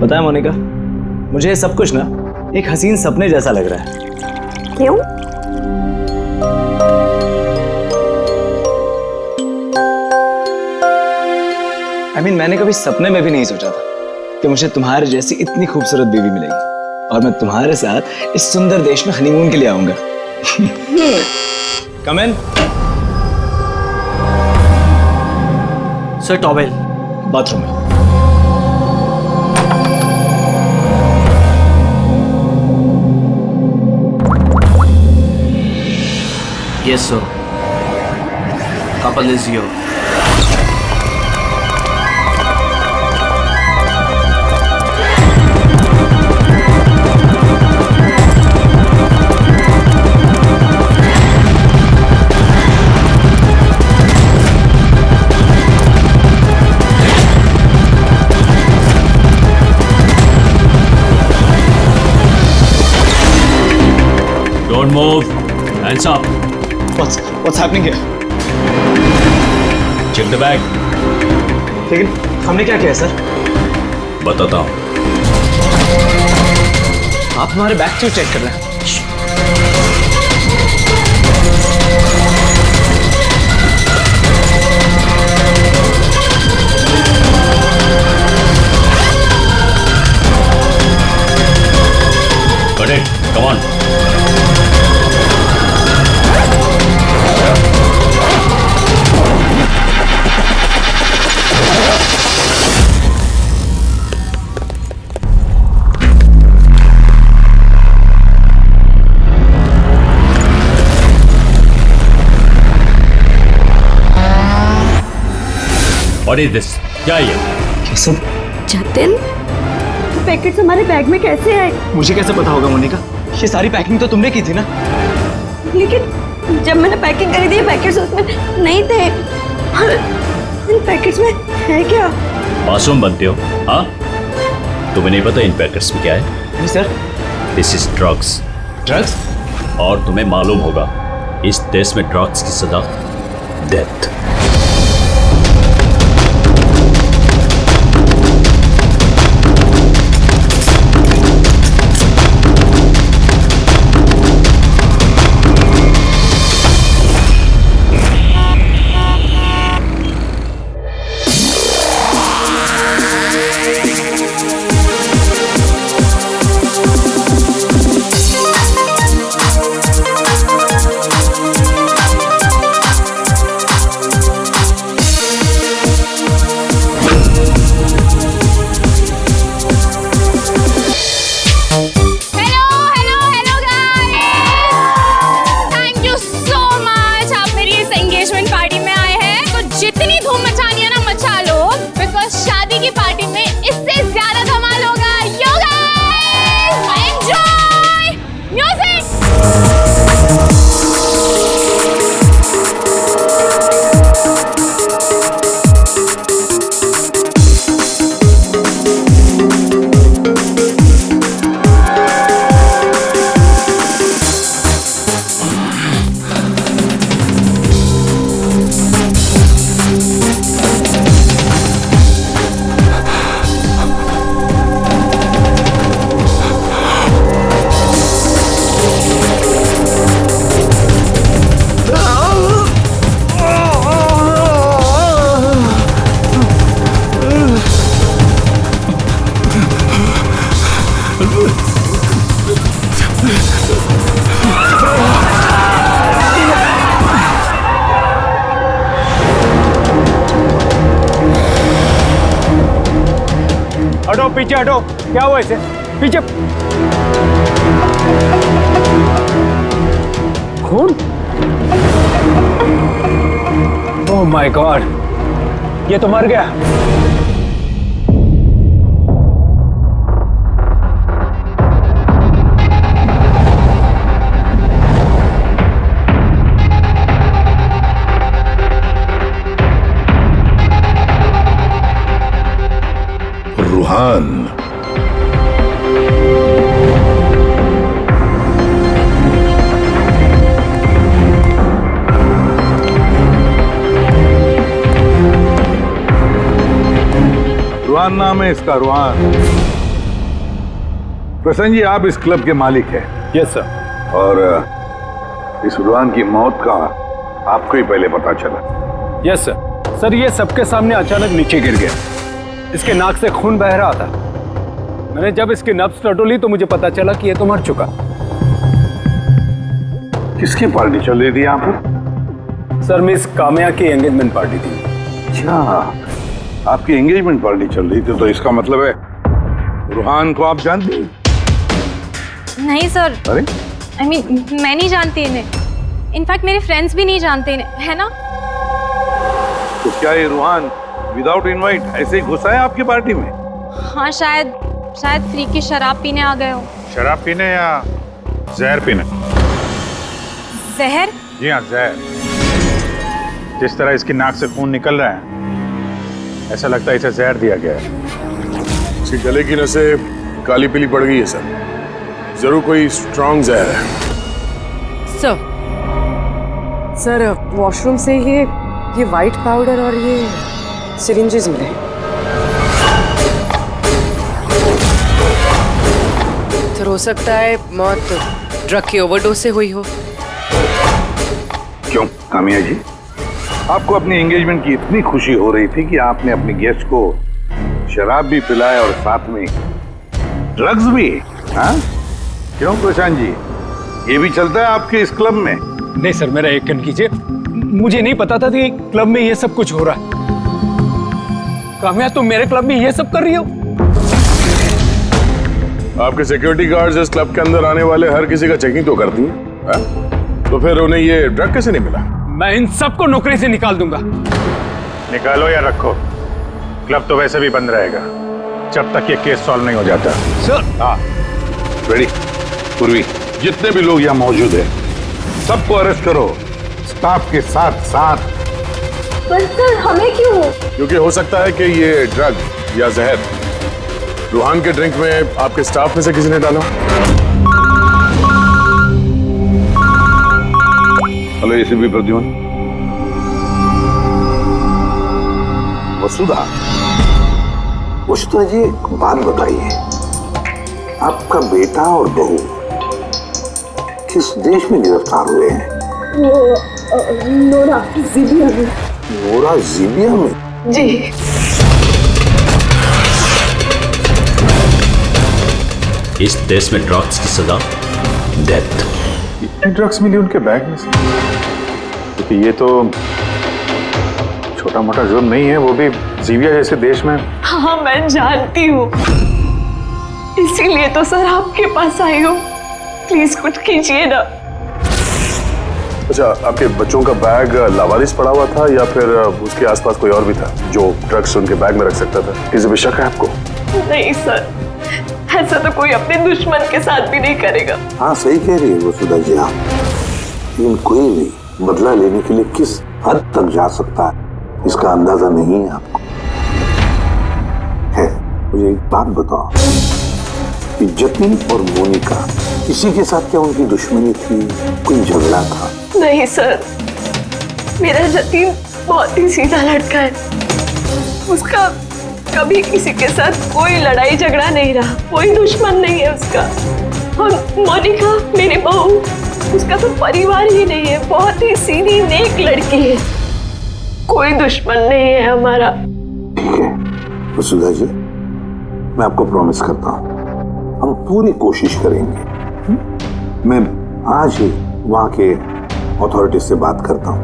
पता है मोनिका, मुझे ये सब कुछ ना एक हसीन सपने जैसा लग रहा है। क्यों? मैंने कभी सपने में भी नहीं सोचा था कि मुझे तुम्हारे जैसी इतनी खूबसूरत बीवी मिलेगी और मैं तुम्हारे साथ इस सुंदर देश में हनीमून के लिए आऊंगा। कम इन। सर टॉवेल बाथरूम में। Yes, sir. Couple is here. Don't move. Hands up. What's happening here? Check the bag. लेकिन हमने क्या किया सर? बताता हूँ। आप हमारे बैग क्यों चेक कर रहे हैं? Got it. Come on. What is this? क्या ये? ये सब जतिन, पैकेट्स हमारे बैग में कैसे आए? मुझे कैसे पता होगा मोनिका? ये सारी पैकिंग तो तुमने की थी ना? लेकिन जब मैंने पैकिंग करी थी ये पैकेट्स उसमें नहीं थे। इन पैकेट्स में है क्या? मासूम बनते हो, हाँ? तुम्हें नहीं पता इन पैकेट्स में क्या है? नहीं sir. This is drugs. Drugs? और तुम्हें मालूम होगा, इस देश में ड्रग्स की सजा डेथ। हटो पीछे हटो। क्या हुआ इसे? पीछे। खून? ओह माय गॉड, ये तो मर गया। रूहान, रूहान नाम है इसका, रूहान। प्रसन्न जी, आप इस क्लब के मालिक हैं यस सर। और इस रुहान की मौत का आपको ही पहले पता चला। Yes sir. सर ये सबके सामने अचानक नीचे गिर गया। इसके नाक से खून बह रहा था। मैंने जब इसकी नब्ज टटोली तो मुझे पता चला कि ये तो मर चुका। किसकी पार्टी चल रही थी यहाँ पर? सर मिस काम्या की एंगेजमेंट पार्टी थी। अच्छा, आपकी एंगेजमेंट पार्टी चल रही थी, तो इसका मतलब है रुहान को आप जानती हैं? नहीं सर। अरे I mean, मैं नहीं जानती इन्हें। इनफैक्ट मेरे फ्रेंड्स भी नहीं जानते इन्हें, है ना? तो क्या ये रुहान विदाउट इनवाइट ऐसे ही घुसा है आपकी पार्टी में? हाँ शायद फ्री की शराब पीने आ गए हो। शराब पीने या जहर पीने? जहर? जी हाँ, जहर। जिस तरह इसकी नाक से खून निकल रहा है, ऐसा लगता है इसे जहर दिया गया है। इसके गले की नसें काली पीली पड़ गई है सर। जरूर कोई स्ट्रॉन्ग जहर है। सर वॉशरूम से ये वाइट पाउडर और ये सिरिंजेस मिले। तो हो सकता है मौत ड्रग की ओवरडोज से हुई हो। क्यों कामिया जी, आपको अपनी एंगेजमेंट की इतनी खुशी हो रही थी कि आपने अपने गेस्ट को शराब भी पिलाया और साथ में ड्रग्स भी? हाँ क्यों प्रशांत जी, ये भी चलता है आपके इस क्लब में? नहीं सर, मेरा यकीन कीजिए, मुझे नहीं पता था कि क्लब में ये सब कुछ हो रहा है। काम्या तुम मेरे क्लब में ये सब कर रही हो? आपके सिक्योरिटी गार्ड्स इस क्लब के अंदर आने वाले हर किसी का चेकिंग तो करती हैं। तो फिर उन्हें ये ड्रग कैसे नहीं मिला? मैं इन सबको नौकरी से निकाल दूंगा। निकालो या रखो, क्लब तो वैसे भी बंद रहेगा जब तक ये केस सॉल्व नहीं हो जाता। सर हाँ रेडी। पूर्वी, जितने भी लोग यहाँ मौजूद हैं सबको अरेस्ट करो, स्टाफ के साथ साथ। पर सर हमें क्यों? क्योंकि हो सकता है कि ये ड्रग या जहर रुहान के ड्रिंक में आपके स्टाफ में से किसी ने डाला। Hello ACP Pradyumn. वसुधा जी, एक बात बताइए, आपका बेटा और बहू किस देश में गिरफ्तार हुए हैं? वो नोरा जीबिया में। नोरा जीबिया में? जी। इस देश में ड्रग्स की सजा डेथ। इतने ड्रग्स मिली उनके बैग में से? क्योंकि ये तो छोटा मोटा जुर्म नहीं है, वो भी जीबिया जैसे देश में। हाँ मैं जानती हूँ, इसीलिए तो सर आपके पास आई हूँ। प्लीज कुछ कीजिए ना। अच्छा, आपके बच्चों का बैग लावारिस पड़ा हुआ था या फिर उसके आसपास कोई और भी था जो ड्रग्स उनके बैग में रख सकता था? किसी भी शक है आपको? नहीं सर, ऐसा तो कोई अपने दुश्मन के साथ भी नहीं करेगा। हाँ सही कह रही है वसुधा जी आप, लेकिन कोई भी बदला लेने के लिए किस हद तक जा सकता है इसका अंदाजा नहीं है आपको। है, मुझे एक बात बताओ कि जतिन और मोनिका, किसी के साथ क्या उनकी दुश्मनी थी, कोई झगड़ा था? नहीं सर, मेरा जतिन बहुत ही सीधा लड़का है। उसका कभी किसी के साथ कोई लड़ाई झगड़ा नहीं रहा, कोई दुश्मन नहीं है उसका। और मोनिका मेरी बहू, उसका तो परिवार ही नहीं है, बहुत ही सीधी नेक लड़की है, कोई दुश्मन नहीं है हमारा। ठीक है वसुधा जी, मैं आपको प्रॉमिस करता हूँ हम पूरी कोशिश करेंगे। मैं आज ही वहाँ के अथॉरिटी से बात करता हूँ,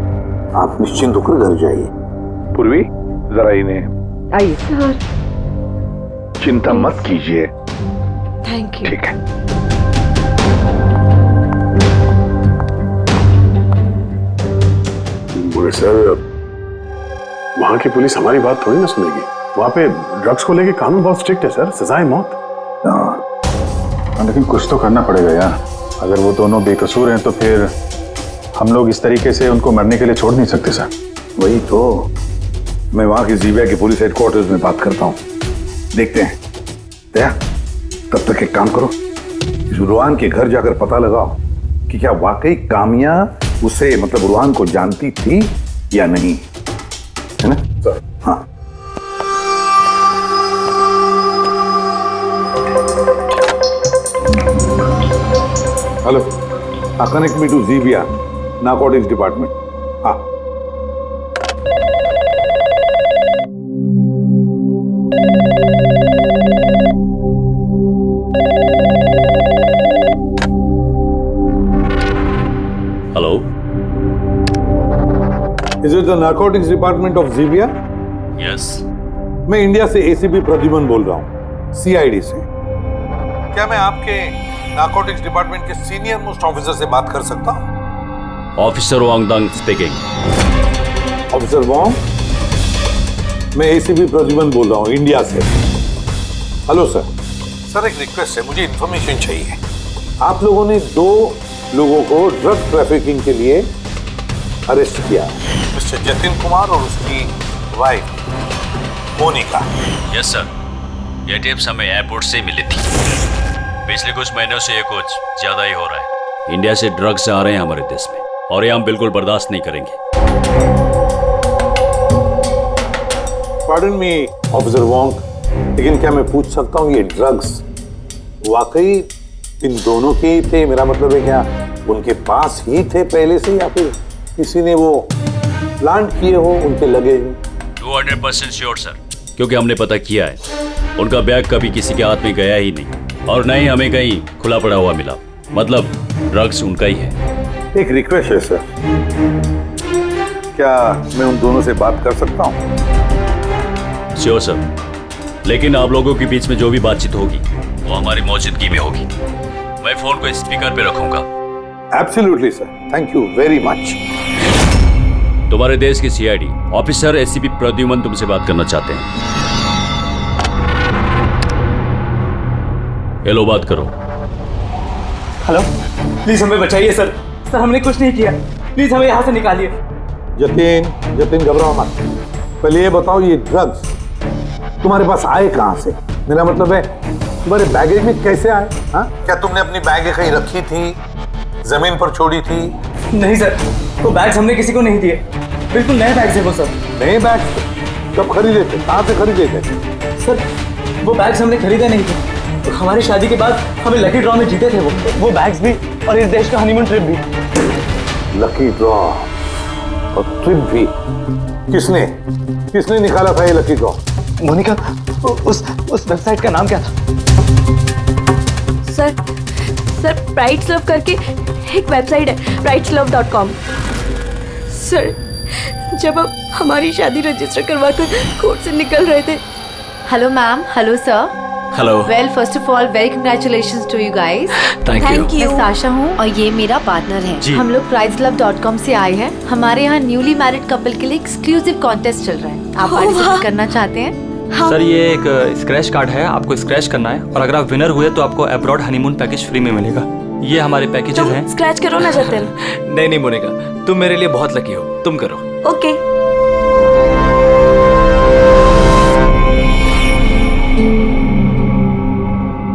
आप निश्चिंत होकर घर जाइए। पूर्वी जरा इन्हें आइए सर। चिंता मत कीजिए। Thank you. ठीक है। बोले सर, वहां की पुलिस हमारी बात थोड़ी ना सुनेगी। वहां पे ड्रग्स को लेके कानून बहुत स्ट्रिक्ट है सर, सजा है मौत। लेकिन कुछ तो करना पड़ेगा यार। अगर वो दोनों बेकसूर हैं तो फिर हम लोग इस तरीके से उनको मरने के लिए छोड़ नहीं सकते सर। वही तो, मैं वहां की जीबिया के पुलिस हेडक्वार्टर्स में बात करता हूँ, देखते हैं। दया, तब तक एक काम करो, इस रुहान के घर जाकर पता लगाओ कि क्या वाकई कामिया उसे मतलब रुहान को जानती थी या नहीं, है ना सर? हाँ। Hello, connect me to Zibia narcotics department. हाँ, hello, is it the narcotics department of Zibia? Yes. मैं इंडिया से एसीपी प्रद्युमन बोल रहा हूँ, सीआईडी से। क्या मैं आपके नारकोटिक्स डिपार्टमेंट के सीनियर मोस्ट ऑफिसर से बात कर सकता हूँ? Officer Wangdang speaking. Officer Wong, मैं एसीपी प्रद्युमन बोल रहा हूँ इंडिया से। Hello sir. सर, एक रिक्वेस्ट है, मुझे इंफॉर्मेशन चाहिए। आप लोगों ने 2 लोगों को ड्रग ट्रैफिकिंग के लिए अरेस्ट किया, मिस्टर जतिन कुमार और उसकी वाइफ मोनिका। यस सर, ये टिप्स हमें एयरपोर्ट से मिली थी। पिछले कुछ महीनों से ये कुछ ज्यादा ही हो रहा है। इंडिया से ड्रग्स आ रहे हैं हमारे देश में और ये हम बिल्कुल बर्दाश्त नहीं करेंगे। पार्डन मी ऑफिसर वॉन्ग, लेकिन क्या मैं पूछ सकता हूँ ये ड्रग्स वाकई इन दोनों के ही थे? मेरा मतलब है क्या उनके पास ही थे पहले से, या फिर किसी ने वो प्लांट किए हो उनके लगेज में? 200% श्योर सर, क्योंकि हमने पता किया है उनका बैग कभी किसी के हाथ में गया ही नहीं और न ही हमें कहीं खुला पड़ा हुआ मिला। मतलब ड्रग्स उनका ही है। एक रिक्वेस्ट है सर, क्या मैं उन दोनों से बात कर सकता हूँ? श्योर सर, लेकिन आप लोगों के बीच में जो भी बातचीत होगी वो हमारी मौजूदगी में होगी। मैं फोन को स्पीकर पे रखूंगा। Absolutely sir, thank you very much. तुम्हारे देश की सीआईडी ऑफिसर एसीपी प्रद्युमन तुमसे बात करना चाहते हैं। हेलो, बात करो। हेलो, प्लीज हमें बचाइए सर। सर, हमने कुछ नहीं किया, प्लीज हमें यहाँ से निकालिए। जतिन घबराओ मत। पहले ये बताओ, ये ड्रग्स तुम्हारे पास आए कहाँ से? मेरा मतलब है तुम्हारे बैगेज में कैसे आए? हाँ, क्या तुमने अपनी बैग कहीं रखी थी, जमीन पर छोड़ी थी? नहीं सर, वो बैग्स हमने किसी को नहीं दिए। बिल्कुल नए बैग्स हैं वो सर। नए बैग? कब खरीदे थे? कहाँ से खरीदे थे? सर, वो बैग्स हमने खरीदे नहीं थे। तो हमारी शादी के बाद हमें लकी ड्रॉ में जीते थे वो बैग्स भी, और इस देश का हनीमून ट्रिप भी। लकी ड्रॉ और ट्रिप भी? किसने निकाला था ये लकी ड्रॉ? मोनिका, उस वेबसाइट का नाम क्या था? सर ब्राइट्स लव करके एक वेबसाइट है, brightslove.com। सर, जब अब हमारी शादी रजिस्टर करवाकर कोर्ट से निकल रहे थे। Hello ma'am, hello sir. Hello. Well, first of all very congratulations to you guys. Thank you. मैं साशा हूँ और ये मेरा पार्टनर है। हम लोग brightslove.com से आए हैं। हमारे यहाँ न्यूली मैरिड कपल के लिए एक्सक्लूसिव कॉन्टेस्ट चल रहा है। आप पार्टिसिपेट करना चाहते हैं? सर, ये एक स्क्रैच कार्ड है, आपको स्क्रैच करना है और अगर आप विनर हुए तो आपको अब्रॉड हनीमून पैकेज फ्री में मिलेगा। ये हमारे पैकेजेस हैं। स्क्रैच करो ना जतिन। नहीं मोनिका, तुम मेरे लिए बहुत लकी हो, तुम करो। Okay.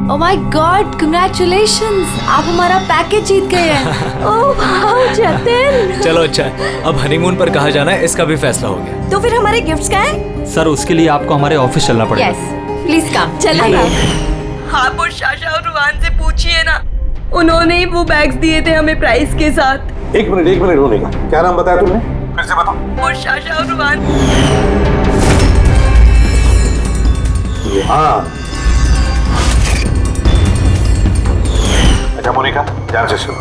Oh my God, congratulations, आप हमारा पैकेज जीत गए हैं। Oh wow Jatin. चलो अच्छा, अब हनीमून पर कहाँ जाना है इसका भी फैसला हो गया। तो फिर हमारे गिफ्ट्स क्या हैं? सर, उसके लिए आपको हमारे ऑफिस चलना पड़ेगा। Yes, please come. चलिए। आप और शाशा और रुहान से पूछिए ना, उन्होंने ही वो बैग्स दिए थे हमें प्राइस के साथ। एक मिनट होने का, क्या नाम बताया तुमने? फिर से बताओ। और शाशा और रुहान। हाँ, अच्छा मोनिका, ध्यान से सुनो।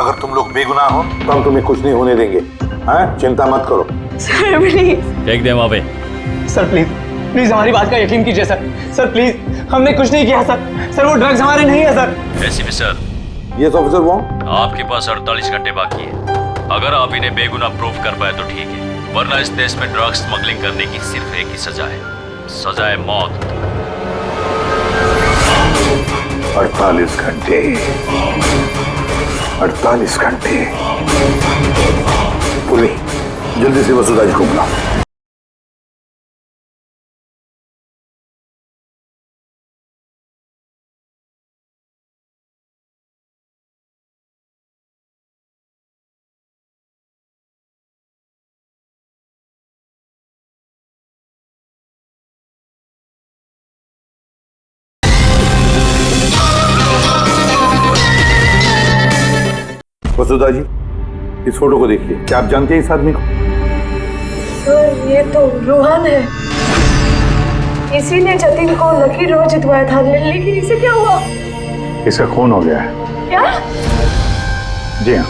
अगर तुम लोग बेगुनाह हो तो हम तुम्हें कुछ नहीं होने देंगे। हाँ, चिंता मत करो। Sir please. देख दे वहाँ पे। सर प्लीज हमारी बात का यकीन कीजिए सर। सर प्लीज, हमने कुछ नहीं किया सर। सर, वो ड्रग्स हमारे नहीं है sir. ACP sir, yes officer Wong, आपके पास 48 घंटे बाकी है। अगर आप इन्हें बेगुनाह प्रूफ कर पाए तो ठीक है, वरना इस देश में ड्रग्स स्मगलिंग करने की सिर्फ एक ही सजा है, सजा है मौत। 48 घंटे। 48 घंटे। पुलिस, जल्दी से वसुधा जी को बुलाओ। वसुधा जी, इस फोटो को देखिए, क्या आप जानते हैं इस आदमी को? सर ये तो रोहन है, इसी ने जतिन को लकी ड्रॉ जितवाया था, लेकिन इसे क्या हुआ? इसका खून हो गया है। क्या? जी हाँ,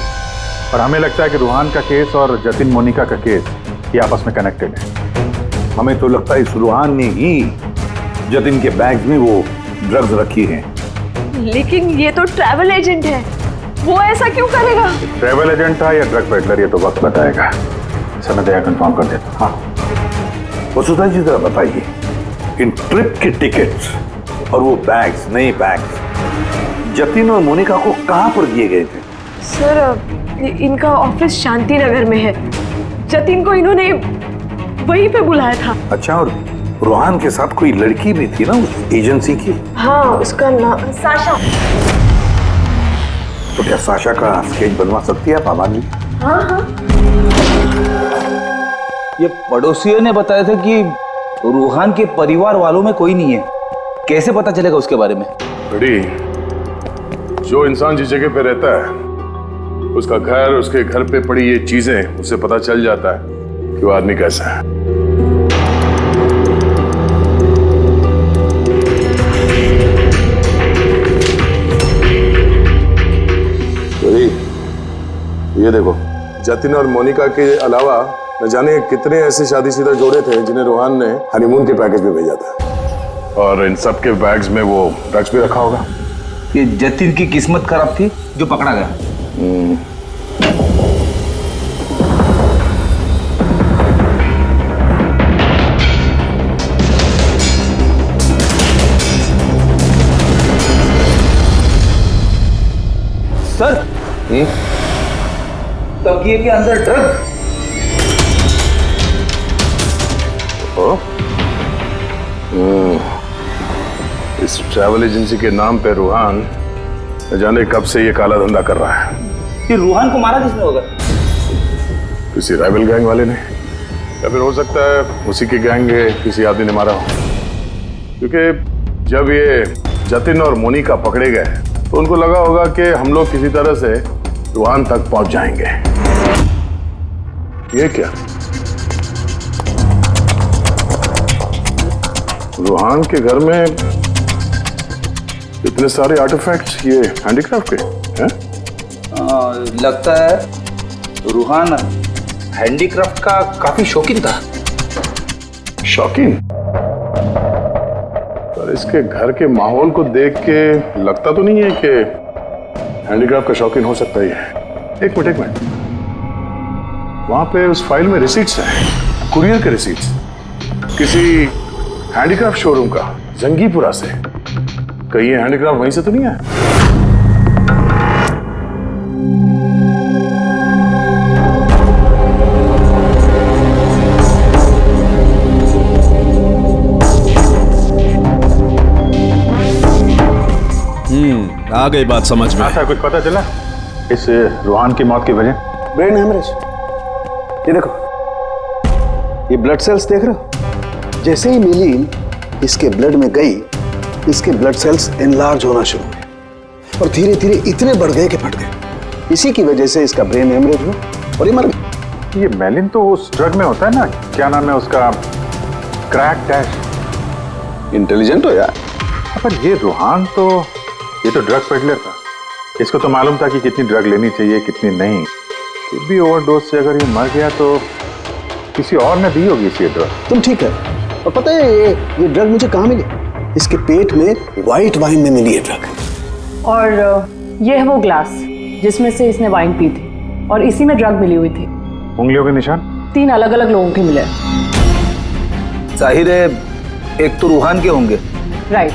और हमें लगता है कि रूहान का केस और जतिन मोनिका का केस ये आपस में कनेक्टेड है। हमें तो लगता है इस रूहान ने ही जतिन के बैग में वो ड्रग्स रखी हैं। लेकिन ये तो ट्रैवल एजेंट है, वो ऐसा क्यों करेगा? ट्रैवल एजेंट था या ड्रग पेडलर, ये तो वक्त बताएगा। समय दया कंफर्म कर देता। हाँ वसुधा जी, जरा बताइए, इन ट्रिप के टिकट्स और वो बैग्स, नए बैग्स जतिन और मोनिका को कहां पर दिए गए थे? सर इनका ऑफिस शांति नगर में है, जतिन को इन्होंने वहीं पे बुलाया था। अच्छा, और रोहन के साथ कोई लड़की भी थी ना उस एजेंसी की? हाँ, उसका नाम साशा। तो क्या साशा का स्केच बनवा सकती है आप आबादी? हाँ हाँ। ये पड़ोसियों ने बताया था कि रूहान के परिवार वालों में कोई नहीं है, कैसे पता चलेगा उसके बारे में? बड़ी, जो इंसान जिस जगह पे रहता है उसका घर, उसके घर पे पड़ी ये चीजें, उससे पता चल जाता है कि वो आदमी कैसा है। बड़ी, ये देखो, जतिन और मोनिका के अलावा न जाने कितने ऐसे शादीशुदा जोड़े थे जिन्हें रोहन ने हनीमून के पैकेज में भेजा था, और इन सब के बैग्स में वो ड्रग्स भी रखा होगा। ये जतिन की किस्मत खराब थी जो पकड़ा गया। सर, तकिए के अंदर ड्रग। इस ट्रैवल एजेंसी के नाम पे रूहान न जाने कब से ये काला धंधा कर रहा है। ये रूहान को मारा किसने होगा? किसी राइवल गैंग वाले ने, या फिर हो सकता है उसी के गैंग के किसी आदमी ने मारा हो। क्योंकि जब ये जतिन और मोनिका पकड़े गए तो उनको लगा होगा कि हम लोग किसी तरह से रूहान तक पहुंच जाएंगे। ये क्या? रूहान के घर में इतने सारे आर्टिफैक्ट्स, ये हैंडीक्राफ्ट के हैं? लगता है रूहान हैंडीक्राफ्ट का काफी शौकीन था। शौकीन? पर इसके घर के माहौल को देख के लगता तो नहीं है कि हैंडीक्राफ्ट का शौकीन हो सकता है। एक मिनट, वहां पे उस फाइल में रिसीट्स हैं, कुरियर के रिसीट्स, किसी हैंडीक्राफ्ट शोरूम का, जंगीपुरा से। कहीं ये हैंडीक्राफ्ट वहीं से तो नहीं है? आ गई बात समझ में। ऐसा कुछ पता चला इस रूहान की मौत की वजह? Brain haemorrhage. ये देखो, ये ब्लड सेल्स देख रहे हो? जैसे ही मिलीन इसके ब्लड में गई, इसके ब्लड सेल्स एनलार्ज होना शुरू हुए और धीरे धीरे इतने बढ़ गए कि फट गए। इसी की वजह से इसका ब्रेन हेमरेज हुआ और ये मर गया। ये मेलिन तो उस ड्रग में होता है ना, क्या नाम है उसका, क्रैक डैश। इंटेलिजेंट हो यार। पर ये रूहान तो, ये तो ड्रग पेडलर था, इसको तो मालूम था कि कितनी ड्रग लेनी चाहिए कितनी नहीं। फिर भी ओवरडोज से अगर ये मर गया तो किसी और ने दी होगी इसी ड्रग। तुम ठीक है। और पता है ये ड्रग मुझे कहाँ मिली? इसके पेट में व्हाइट वाइन में मिली है ड्रग। और ये है वो ग्लास जिसमें से इसने वाइन पी थी और इसी में ड्रग मिली हुई थी। उंगलियों के निशान 3 अलग अलग लोगों के मिले। जाहिर है एक तो रूहान के होंगे। राइट,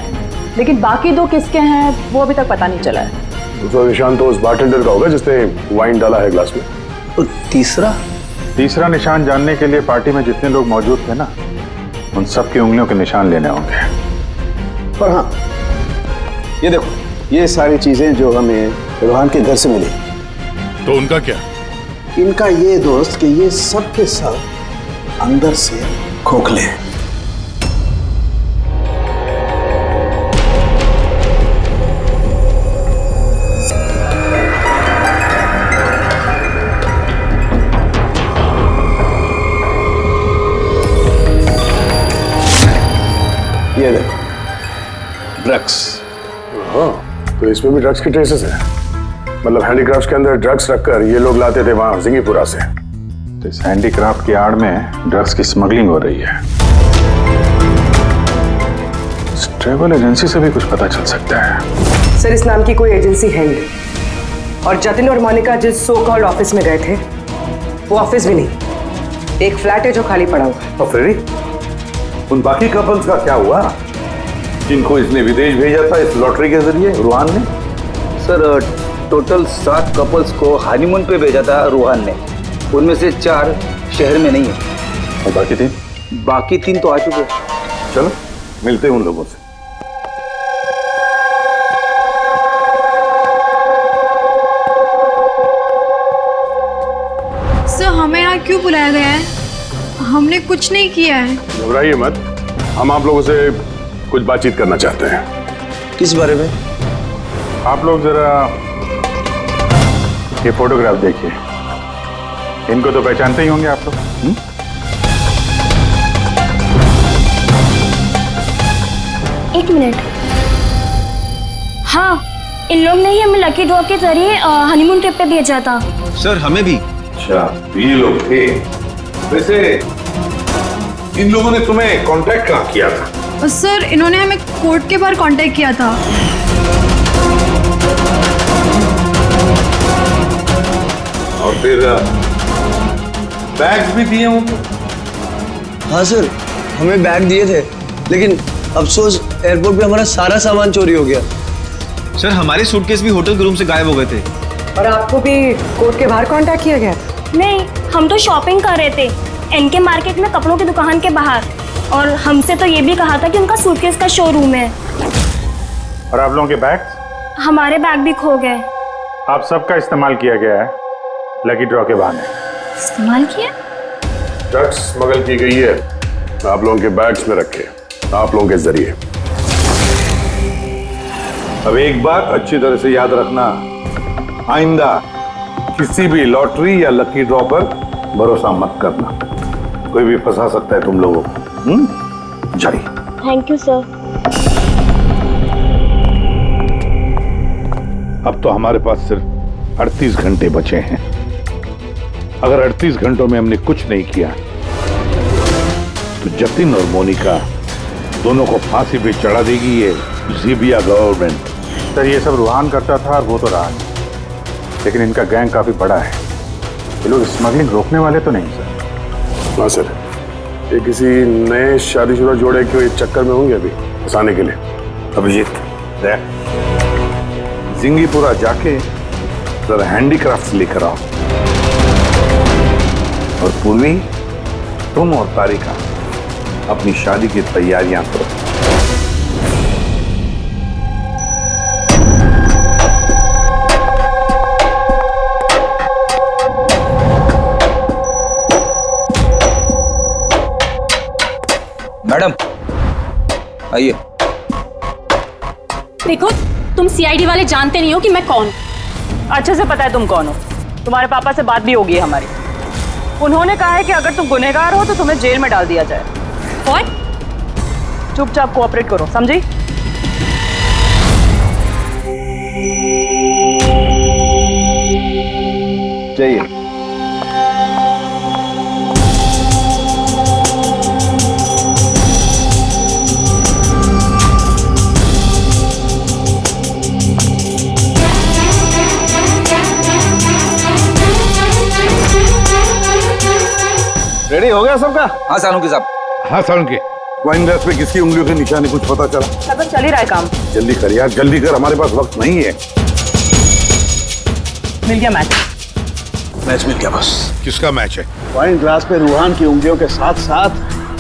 लेकिन बाकी 2 किसके हैं वो अभी तक पता नहीं चला है। दूसरा निशान तो उस बारटेंडर का होगा जिसने वाइन डाला है ग्लास में। और तीसरा निशान जानने के लिए पार्टी में जितने लोग मौजूद थे ना, उन सब की उंगलियों के निशान लेने होंगे। पर हाँ, ये देखो, ये सारी चीजें जो हमें रूहान के घर से मिली, तो उनका क्या? इनका ये दोस्त कि ये सब के सब अंदर से खोखले हैं। ये देखो, ड्रग्स। हाँ, तो इसमें भी ड्रग्स के ट्रेसेस हैं। मतलब हैंडीक्राफ्ट के अंदर ड्रग्स रखकर ये लोग लाते थे वहां जिंगीपुरा से। तो इस हैंडीक्राफ्ट की आड़ में ड्रग्स की स्मगलिंग हो रही है। इस ट्रैवल एजेंसी से भी कुछ पता चल सकता है। सर, इस नाम की कोई एजेंसी है ही, और जतिन और मोनिका जिस सो कॉल्ड ऑफिस में गए थे वो ऑफिस भी नहीं, एक फ्लैट है जो खाली पड़ा हुआ है। और फ्रेडी, उन बाकी कपल्स का क्या हुआ जिनको इसने विदेश भेजा था इस लॉटरी के जरिए रूहान ने? सर, टोटल 7 कपल्स को हनीमून पे भेजा था रूहान ने। उनमें से 4 शहर में नहीं है। और बाकी 3? बाकी 3 तो आ चुके हैं। चलो मिलते हैं उन लोगों से। सर, हमें यहाँ क्यों बुलाया गया है? हमने कुछ नहीं किया है। घबराइए मत, हम आप लोगों से कुछ बातचीत करना चाहते हैं। किस बारे में? आप लोग जरा ये फोटोग्राफ देखिए। इनको तो पहचानते ही होंगे आप लोग। एक मिनट। हाँ, इन लोग ने ही हमें लकी ड्रॉ के जरिए हनीमून ट्रिप पे भेजा था। सर, हमें भी। अच्छा, ये लोग थे। वैसे इन लोगों ने तुम्हें कांटेक्ट कहाँ किया था? सर, इन्होंने हमें कोर्ट के बाहर कांटेक्ट किया था। और फिर बैग्स भी दिए उनको? हाँ सर, हमें बैग दिए थे, लेकिन अफसोस एयरपोर्ट पे हमारा सारा सामान चोरी हो गया। सर, हमारे सूटकेस भी होटल के रूम से गायब हो गए थे। और आपको भी कोर्ट के बाहर कांटेक्ट किया गया था? नहीं, हम तो शॉपिंग कर रहे थे एनके मार्केट में, कपड़ों की दुकान के बाहर, और हमसे तो ये भी कहा था कि उनका सूटकेस का शोरूम है। और आप लोगों के बैग? हमारे बैग भी खो गए। आप सबका इस्तेमाल किया गया है लकी ड्रॉ के बहाने। इस्तेमाल किया? ड्रग्स स्मगल की गई है, आप लोगों के बैग्स में रखे, आप लोगों के जरिए। अब एक बात अच्छी तरह से याद रखना, आइंदा किसी भी लॉटरी या लकी ड्रॉ पर भरोसा मत करना, कोई भी फंसा सकता है तुम लोगों को। जाइए। Thank you sir. अब तो हमारे पास सिर्फ 38 घंटे बचे हैं। अगर 38 घंटों में हमने कुछ नहीं किया तो जतिन और मोनिका दोनों को फांसी पे चढ़ा देगी ये ज़ीबिया गवर्नमेंट। सर, ये सब रूहान करता था और वो तो रहा, लेकिन इनका गैंग काफी बड़ा है। ये लोग स्मगलिंग रोकने वाले तो नहीं सर? हाँ सर, ये किसी नए शादीशुदा जोड़े के चक्कर में होंगे अभी फंसाने के लिए। अभिजीत, जिंगीपुरा जाके जरा हैंडीक्राफ्ट लेकर आओ, और पूर्वी, तुम और तारिका अपनी शादी की तैयारियां करो। मैडम आइए। देखो, तुम सीआईडी वाले जानते नहीं हो कि मैं कौन। अच्छे से पता है तुम कौन हो। तुम्हारे पापा से बात भी होगी है हमारी। उन्होंने कहा है कि अगर तुम गुनहगार हो तो तुम्हें जेल में डाल दिया जाए। What? चुपचाप कोऑपरेट करो, समझी? जाइए। रेडी हो गया सबका? हाँ सालुंकी साहब। हाँ सालुंकी, वाइन ग्लास पे किसकी उंगलियों के निशान कुछ पता चला? लगभग चल ही रहा है काम। जल्दी कर यार, जल्दी कर, हमारे पास वक्त नहीं है। मिल गया मैच। मैच मिल गया बस। किसका मैच है? वाइन ग्लास पे रूहान की उंगलियों के साथ साथ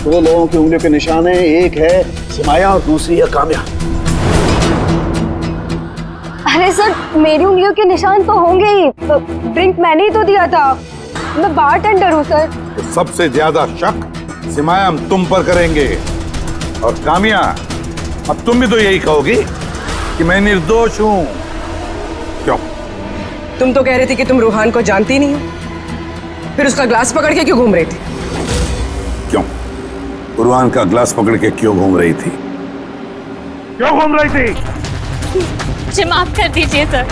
2 लोगों की उंगलियों के निशान है। एक है सिमाया और दूसरी है काम्या। अरे सर, मेरी उंगलियों के निशान तो होंगे ही। ड्रिंक मैंने ही तो दिया था, मैं बारटेंडर हूँ सर। तो सबसे ज्यादा शक सिमाया हम तुम पर करेंगे। और कामिया, अब तुम भी तो यही कहोगी कि मैं निर्दोष हूं। क्यों? तुम तो कह रही थी कि तुम रूहान को जानती नहीं हो, फिर उसका ग्लास पकड़ के क्यों घूम रही थी? क्यों? रूहान का ग्लास पकड़ के क्यों घूम रही थी? क्यों घूम रही थी? मुझे माफ कर दीजिए सर,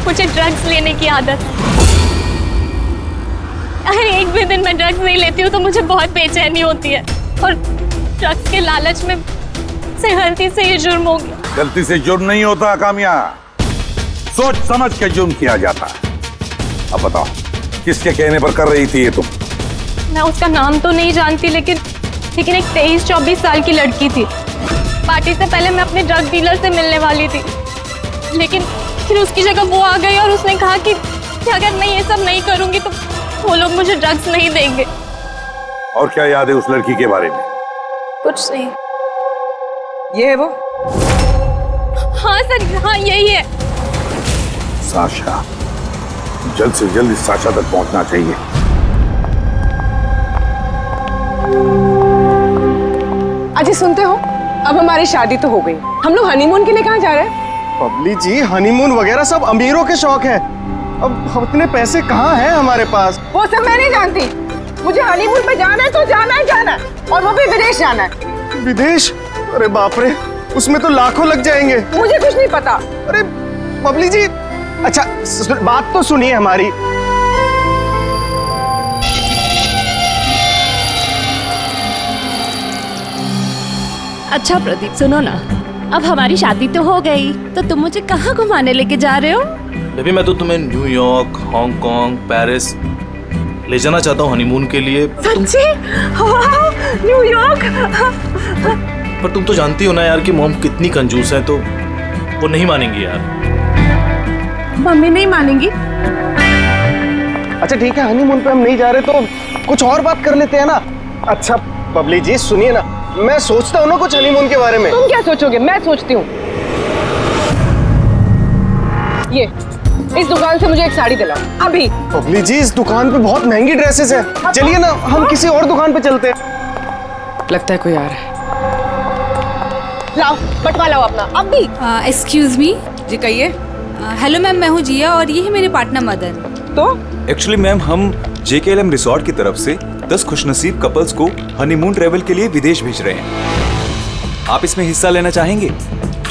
मुझे ड्रग्स लेने की आदत। अगर एक भी दिन मैं ड्रग्स नहीं लेती हूँ तो मुझे बहुत बेचैनी होती है, और ड्रग्स के लालच में से गलती से ये जुर्म हो गया। गलती से जुर्म नहीं होता कामिया, सोच समझ के जुर्म किया जाता है। अब बताओ, किसके कहने पर कर रही थी ये तुम? मैं उसका नाम तो नहीं जानती, लेकिन एक 23-24 साल की लड़की थी। पार्टी से पहले मैं अपने ड्रग डीलर से मिलने वाली थी, लेकिन फिर उसकी जगह वो आ गई और उसने कहा कि अगर मैं ये सब नहीं करूंगी तो वो लोग मुझे ड्रग्स नहीं देंगे। और क्या याद है उस लड़की के बारे में? कुछ नहीं। ये है वो? हाँ सर, हाँ यही है। साशा, जल्द से जल्द इस साशा तक पहुंचना चाहिए। अजय सुनते हो, अब हमारी शादी तो हो गई, हम लोग हनीमून के लिए कहाँ जा रहे हैं? बबली जी, हनीमून वगैरह सब अमीरों के शौक है। अब उतने पैसे कहाँ हैं हमारे पास? वो सब मैं नहीं जानती, मुझे हनीमून पे जाना है तो जाना है, और वो भी विदेश जाना है। विदेश? अरे बाप रे, उसमें तो लाखों लग जाएंगे। मुझे कुछ नहीं पता। अरे बबली जी, अच्छा बात तो सुनिए हमारी। अच्छा प्रदीप, सुनो ना, अब हमारी शादी तो हो गई, तो तुम मुझे कहाँ घुमाने लेके जा रहे हो? बेबी, मैं तो तुम्हें न्यूयॉर्क, हांगकांग, पेरिस ले जाना चाहता हूँ हनीमून के लिए। सच्ची? वाह, न्यूयॉर्क! पर तुम तो जानती हो ना यार कि मॉम कितनी कंजूस है, तो वो नहीं मानेंगी यार। मम्मी नहीं मानेंगी? अच्छा ठीक है, हनीमून पे हम नहीं जा रहे तो कुछ और बात कर लेते हैं ना। अच्छा बबली जी सुनिए ना, मैं सोचता हूँ ना कुछ हनीमून के बारे में। तुम क्या सोचोगे? मैं सोचती हूँ। ये इस दुकान से मुझे एक साड़ी दिलाओ अभी। बबली जी, इस दुकान पे बहुत महंगी ड्रेसेस हैं। चलिए ना, हम किसी और दुकान पे चलते हैं। लगता है कोई आ रहा है। लाओ, बटवा लाओ अपना अभी। Excuse me. जी कहिए। हेलो मैम, मैं हूँ जिया और ये है मेरे पार्टनर मदन। तो एक्चुअली मैम, हम JKLM रिसोर्ट की तरफ से 10 खुशनसीब कपल्स को हनीमून ट्रेवल के लिए विदेश भेज रहे हैं। आप इसमें हिस्सा लेना चाहेंगे?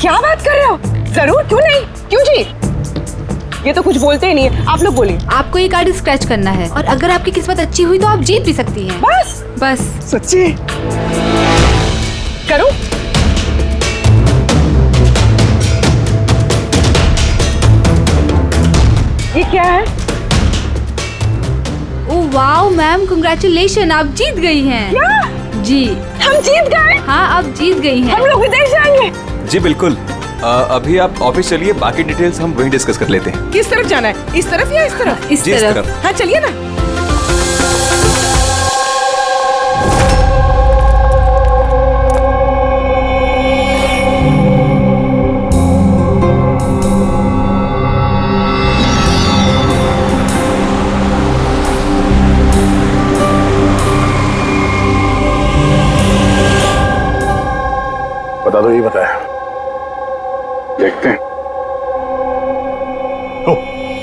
क्या बात कर रहे हो? जरूर, क्यों नहीं, क्यों जी? ये तो कुछ बोलते ही नहीं है, आप लोग बोलिए। आपको ये कार्ड स्क्रैच करना है और अगर आपकी किस्मत अच्छी हुई तो आप जीत भी सकती हैं। बस सच्ची? करूं? ये क्या है? ओह वाओ मैम, कांग्रेचुलेशन, आप जीत गई हैं। क्या? जी, हम जीत गए? हाँ, आप जीत गई हैं। हम लोग विदेश जाएंगे? जी बिल्कुल। अभी आप ऑफिस चलिए, बाकी डिटेल्स हम वहीं डिस्कस कर लेते हैं। किस तरफ जाना है? इस तरफ या इस तरफ? इस तरफ। हाँ चलिए ना। बता दो, ये बताया। देखते हैं।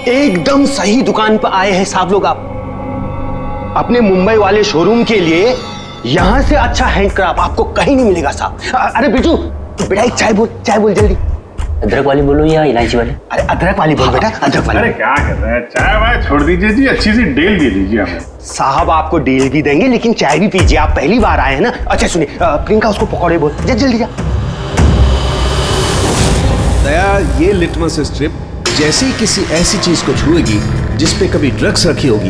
एकदम सही दुकान पर आए हैं साहब लोग। आप अपने मुंबई वाले शोरूम के लिए यहाँ से अच्छा हैंडक्राफ्ट आपको कहीं नहीं मिलेगा साहब। अरे बिट्टू, बेटा एक चाय बोल जल्दी। अदरक वाली बोलो या इलायची वाली? अरे अदरक वाली बोल बेटा, अदरक वाली। अरे क्या कर रहे हैं, चाय वाय छोड़ दीजिए जी, अच्छी सी डील दे दीजिए हमें। साहब आपको डील भी देंगे, लेकिन चाय भी पीजिए, आप पहली बार आए हैं ना। अच्छा सुनिए, प्रियंका उसको पकौड़े बोल, जल्दी जा। दया, ये लिटमस स्ट्रिप जैसे ही किसी ऐसी चीज को छुएगी जिस पे कभी ड्रग्स रखी होगी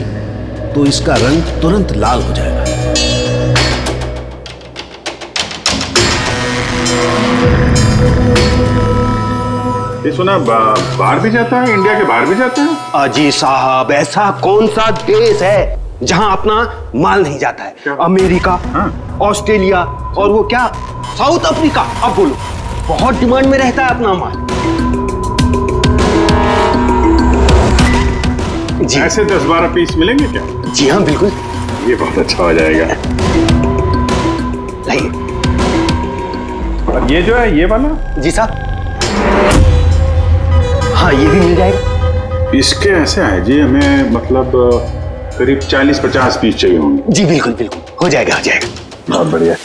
तो इसका रंग तुरंत लाल हो जाएगा। ये सुना बाहर भी जाता है, इंडिया के बाहर भी जाता है? अजी साहब, ऐसा कौन सा देश है जहां अपना माल नहीं जाता है? अमेरिका, ऑस्ट्रेलिया और वो क्या, साउथ अफ्रीका। अब बोलो, बहुत डिमांड में रहता है अपना माल। जी ऐसे 10-12 पीस मिलेंगे क्या? जी हाँ बिल्कुल। ये बहुत अच्छा हो जाएगा। लाइए। और ये जो है, ये वाला? जी साहब। हाँ ये भी मिल जाएगा। इसके ऐसे है जी, हमें मतलब करीब 40-50 पीस चाहिए होंगे। जी बिल्कुल बिल्कुल, हो जाएगा हो जाएगा। बहुत बढ़िया।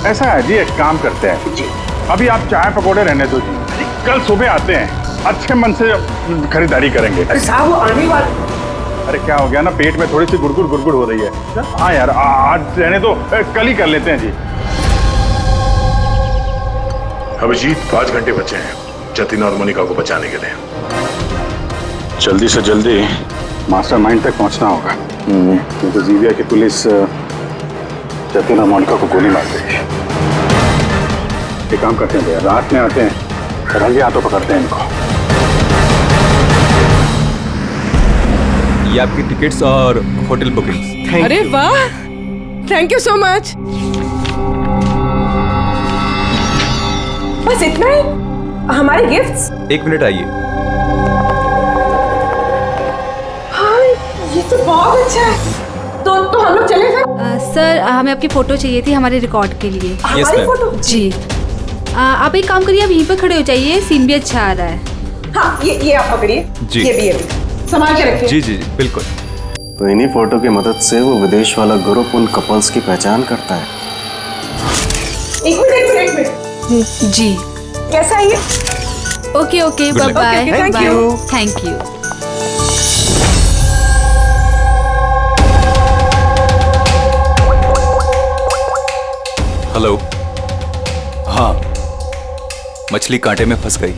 ऐसा है जी, एक काम करते हैं जी, अभी आप चाय पकौड़े रहने दो जी, कल सुबह आते हैं, अच्छे मन से खरीदारी करेंगे। साहब वो आने वाले। अरे क्या हो गया ना, पेट में थोड़ी सी गुड़गुड़ हो रही है। हाँ यार, आज रहने दो, कल ही कर लेते हैं जी। अभिजीत 5 घंटे बचे हैं जतिन और मोनिका को बचाने के लिए। जल्दी से जल्दी मास्टरमाइंड तक पहुंचना होगा, क्योंकि जीविया की पुलिस जतिन और मोनिका को गोली मार देगी। एक काम करते हैं भैया, रात में आते हैं, रंगे हाथों पकड़ते हैं इनको। ये आपकी टिकट्स और होटल बुकिंग्स। अरे वाह, थैंक यू सो मच। बस इतना ही? हमारे गिफ्ट्स? 1 मिनट आइए। हाँ, ये तो बहुत अच्छा है। तो हम लोग चले फिर? सर हमें आपकी फोटो चाहिए थी हमारे रिकॉर्ड के लिए। हमारी फोटो? जी। आप एक काम करिए, आप यहीं पर खड़े हो जाइए, सीन भी अच्छा आ रहा है। हाँ, ये आप पकड़िए। जी। ये भी संभाल के रखिए। जी जी जी बिल्कुल। तो इन्हीं फोटो की मदद से वो विदेश वाला ग्रुप उन कपल्स की पहचान करता है। एक मिनट। जी। कैसा है ये? Okay okay, Good luck. Bye Okay, thank you. Thank you. Hello. हाँ, मछली कांटे में फंस गई।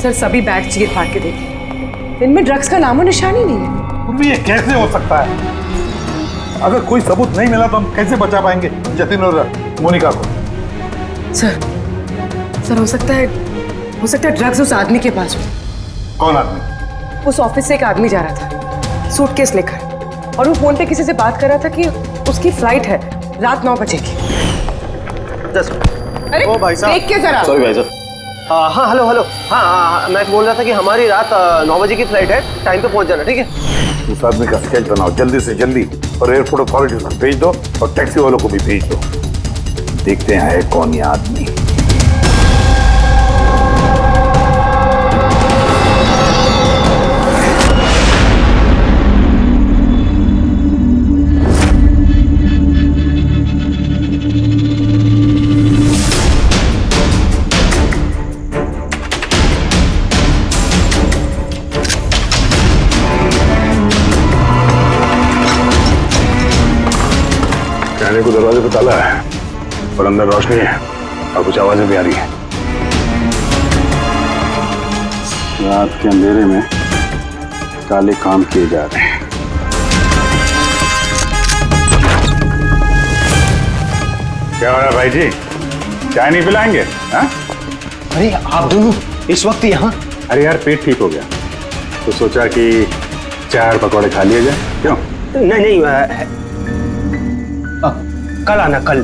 सर सभी बैग चीर फाड़ के देखिए, इनमें ड्रग्स का नामो निशान ही नहीं है। ये कैसे हो सकता है? अगर कोई सबूत नहीं मिला तो हम कैसे बचा पाएंगे जतिन और मोनिका को? सर हो सकता है ड्रग्स उस आदमी के पास हो। कौन आदमी? उस ऑफिस से एक आदमी जा रहा था सूटकेस लेकर, और वो फोन पे किसी से बात कर रहा था कि उसकी फ्लाइट है रात 9 बजे की। अरे ओ भाई साहब, देख के जरा। सॉरी भाई साहब। हाँ हेलो हेलो। हाँ, मैं बोल रहा था कि हमारी रात 9 बजे की फ्लाइट है, टाइम पे पहुंच जाना, ठीक है? उस आदमी का स्केच बनाओ जल्दी से जल्दी, और एयरपोर्ट अथॉरिटी को भेज दो, और टैक्सी वालों को भी भेज दो। देखते हैं है कौन ये आदमी। कहने को दरवाजे पे ताला है, पर अंदर रोशनी है और कुछ आवाजें भी आ रही हैं। रात के अंधेरे में काले काम किए जा रहे हैं। क्या हो रहा है भाई जी, चाय नहीं पिलाएंगे? हाँ? अरे आप दोनों इस वक्त यहाँ? अरे यार पेट ठीक हो गया तो सोचा कि चाय और पकौड़े खा लिए जाए। क्यों? नहीं, कल आना, कल।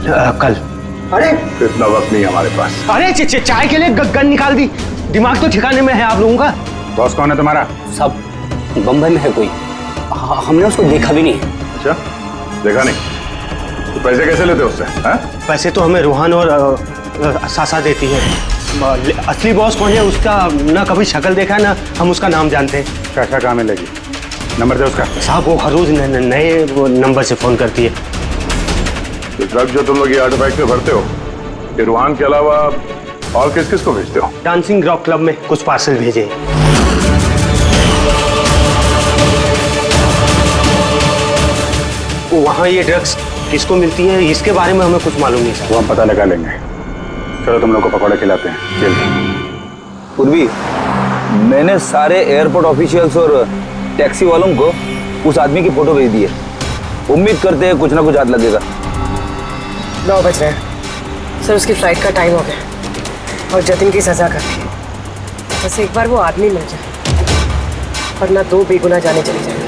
अरे इतना वक्त नहीं हमारे पास। अरे चाय के लिए गन निकाल दी, दिमाग तो ठिकाने में है आप लोगों का। बॉस कौन है तुम्हारा? सब बम्बई में है कोई, हमने उसको देखा भी नहीं। अच्छा, देखा नहीं तो पैसे कैसे लेते हो उससे? हाँ? पैसे तो हमें रूहान और सासा देती है। असली बॉस कौन है उसका ना कभी शक्ल देखा ना हम उसका नाम जानते हैं। क्या काम मिलेगी? नंबर दे उसका। साहब वो हर रोज नए नंबर से फोन करती है। तो ड्रग जो तुम लोग ये ऑटो बाइक पे भरते हो, ये रूहान के अलावा और किस किस को भेजते हो? डांसिंग रॉक क्लब में कुछ पार्सल भेजे। वहाँ ये ड्रग्स किसको मिलती है इसके बारे में हमें कुछ मालूम नहीं सर। वो हम पता लगा लेंगे। चलो तुम लोग को पकौड़े खिलाते हैं जल्दी। पूर्वी, मैंने सारे एयरपोर्ट ऑफिशियल्स और टैक्सी वालों को उस आदमी की फोटो भेज दी है। उम्मीद करते हैं कुछ ना कुछ हाथ लगेगा। 9 बज रहे हैं सर, उसकी फ्लाइट का टाइम हो गया और जतिन की सजा कर दी। बस एक बार वो आदमी मिल जाए, वरना 2 बेगुनाह जाने चले जाएंगे।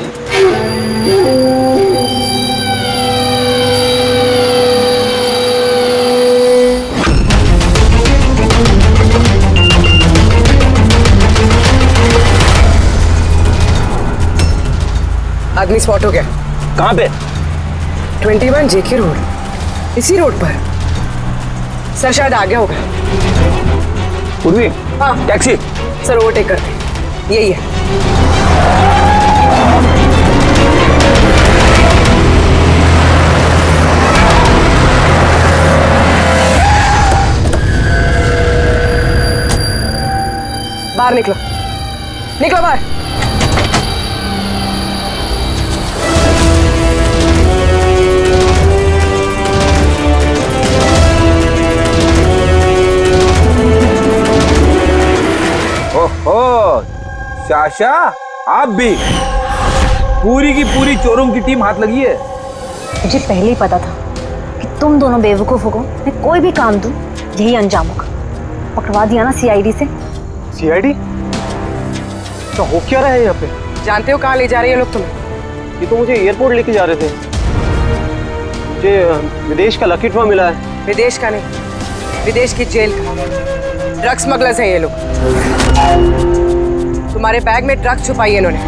आदमी स्पॉट हो गया। कहाँ पे? 21 जेके रोड, इसी रोड पर। सर शायद आ गया होगा। पूर्वी, हाँ टैक्सी। सर ओवरटेक करते, यही है। बाहर निकलो, निकलो बाहर। ओहो, शाशा आप भी? पूरी की पूरी चोरों की टीम हाथ लगी है। मुझे पहले ही पता था कि तुम दोनों बेवकूफों को मैं कोई भी काम दूं यही अंजाम होगा। पकड़वा दिया ना सीआईडी से। सीआईडी? तो हो क्या रहा है यहाँ पे? जानते हो कहाँ ले जा रहे हैं लोग तुम्हें? ये तो मुझे एयरपोर्ट लेके जा रहे थे। मुझे विदेश का लकी ड्रॉ मिला है। विदेश का नहीं, विदेश की जेल का। ड्रग स्मगलर्स हैं ये लोग। तुम्हारे बैग में ड्रग छुपाई है इन्होंने।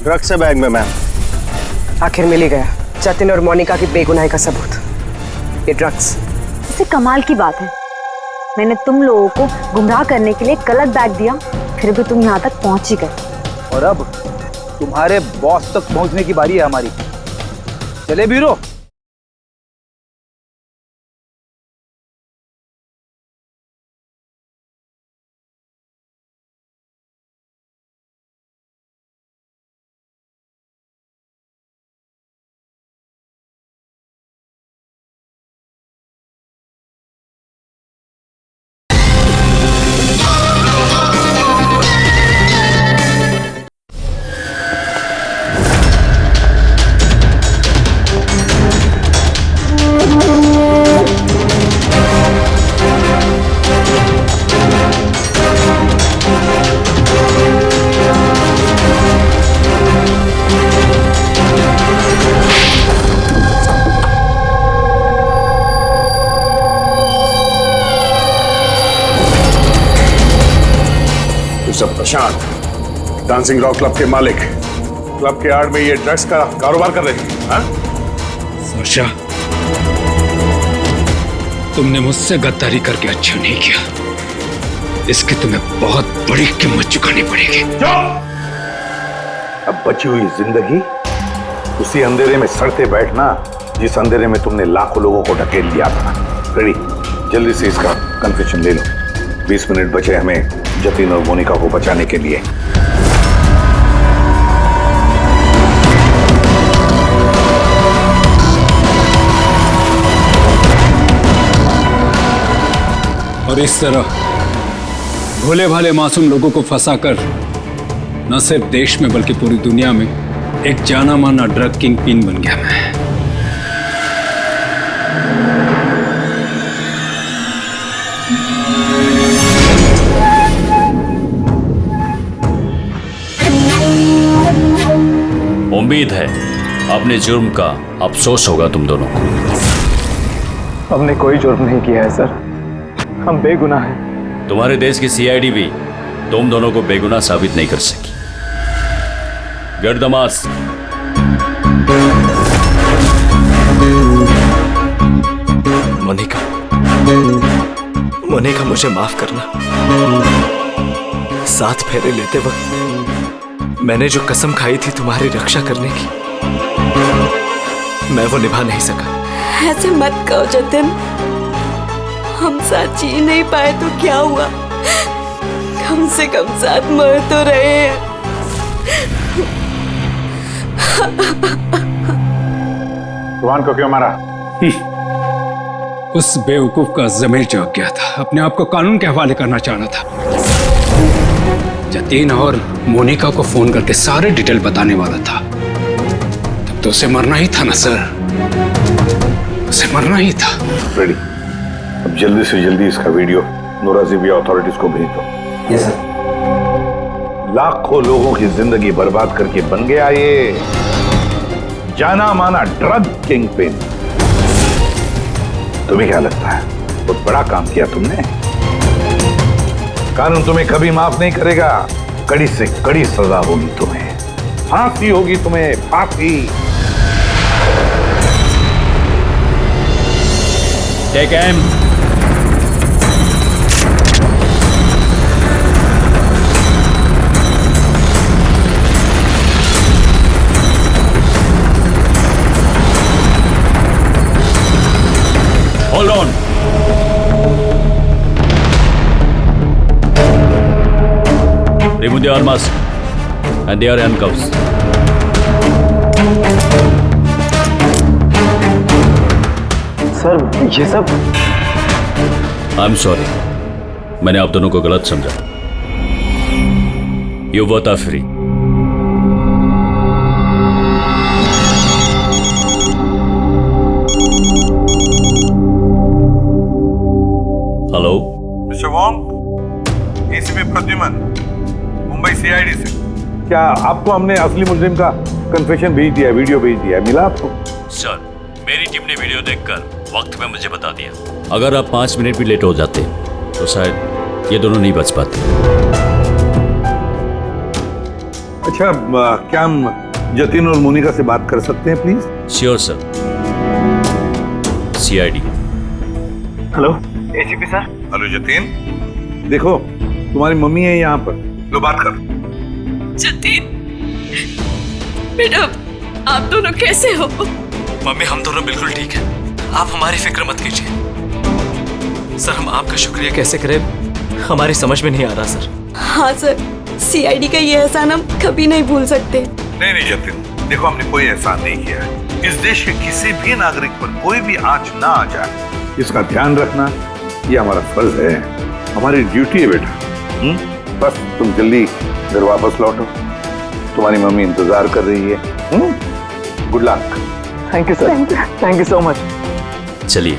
ड्रग्स है बैग में मैम। आखिर मिल ही गया जतिन और मोनिका की बेगुनाही का सबूत। ये ड्रग्स। इससे कमाल की बात है, मैंने तुम लोगों को गुमराह करने के लिए गलत बैग दिया, फिर भी तुम यहाँ तक पहुंच ही गए। और अब तुम्हारे बॉस तक पहुंचने की बारी है हमारी। चले ब्यूरो। सब प्रशांत, डांसिंग रॉक क्लब के मालिक, क्लब के आड़ में ये ड्रग्स का कारोबार कर रहे हैं, हाँ? वर्षा, तुमने मुझसे गद्दारी करके अच्छा नहीं किया। इसकी तुम्हें बहुत बड़ी कीमत चुकानी पड़ेगी। अब बची हुई जिंदगी उसी अंधेरे में सड़ते बैठना जिस अंधेरे में तुमने लाखों लोगों को ढकेल लिया था। रेडी, जल्दी से इसका कन्फेशन ले लो। 20 मिनट बचे हमें जतिन और मोनिका को बचाने के लिए। और इस तरह भोले भाले मासूम लोगों को फंसाकर न सिर्फ देश में बल्कि पूरी दुनिया में एक जाना माना ड्रग किंग पिन बन गया मैं। उम्मीद है अपने जुर्म का अफसोस होगा तुम दोनों को। हमने कोई जुर्म नहीं किया है सर, हम बेगुनाह हैं। तुम्हारे देश की सीआईडी भी तुम दोनों को बेगुनाह साबित नहीं कर सकी। Get the mask. Monika, Monika मुझे माफ करना। 7 फेरे लेते वक्त मैंने जो कसम खाई थी तुम्हारी रक्षा करने की, मैं वो निभा नहीं सका। ऐसे मत कहो जतिन, हम साथ जी नहीं पाए तो क्या हुआ, कम से कम साथ मर तो रहे हैं। रुहान को क्यों मारा? उस बेवकूफ का ज़मीर जग गया था, अपने आप को कानून के हवाले करना चाह रहा था। जतीन और मोनिका को फोन करके सारे डिटेल बताने वाला था। तब तो उसे मरना ही था ना सर, उसे मरना ही था। रेडी, अब जल्दी से जल्दी इसका वीडियो नोराजिबिया अथॉरिटीज को भेज दो। Yes sir. लाखों लोगों की जिंदगी बर्बाद करके बन गया ये जाना माना ड्रग किंग पिन। तुम्हें क्या लगता है बहुत बड़ा काम किया तुमने? कानून तुम्हें कभी माफ नहीं करेगा। कड़ी से कड़ी सजा होगी तुम्हें, फांसी होगी तुम्हें, फांसी। Take M. Remove the arms and they are handcuffs. Sir ये सब I'm sorry. मैंने आप दोनों को गलत समझा. You both are free. Hello mister Wong, ACP Pradyuman, Mumbai CID से। क्या आपको हमने असली मुजरिम का कन्फेशन भेज दिया, वीडियो भेज दिया, मिला आपको? सर, मेरी टीम ने वीडियो देखकर वक्त में मुझे बता दिया. अगर आप 5 मिनट भी लेट हो जाते तो शायद ये दोनों नहीं बच पाते. अच्छा, क्या हम जतिन और मोनिका से बात कर सकते हैं please? Sure sir. CID. Hello ACP sir. Hello Jatin, देखो तुम्हारी मम्मी है यहाँ पर, लो बात कर. जतिन बेटा, आप दोनों कैसे हो? मम्मी, हम दोनों बिल्कुल ठीक हैं. आप हमारी फिक्र मत कीजिए. सर, हम आपका शुक्रिया कैसे करें हमारी समझ में नहीं आ रहा सर. हाँ सर, सीआईडी का ये एहसान हम कभी नहीं भूल सकते. नहीं जतिन, देखो हमने कोई एहसान नहीं किया है. इस देश के किसी भी नागरिक पर कोई भी आंच ना आ जाए, इसका ध्यान रखना ये हमारा फर्ज है, हमारी ड्यूटी है बेटा. बस तुम जल्दी घर वापस लौटो, तुम्हारी मम्मी इंतजार कर रही है. Good luck. Thank you sir. Thank you so much. चलिए.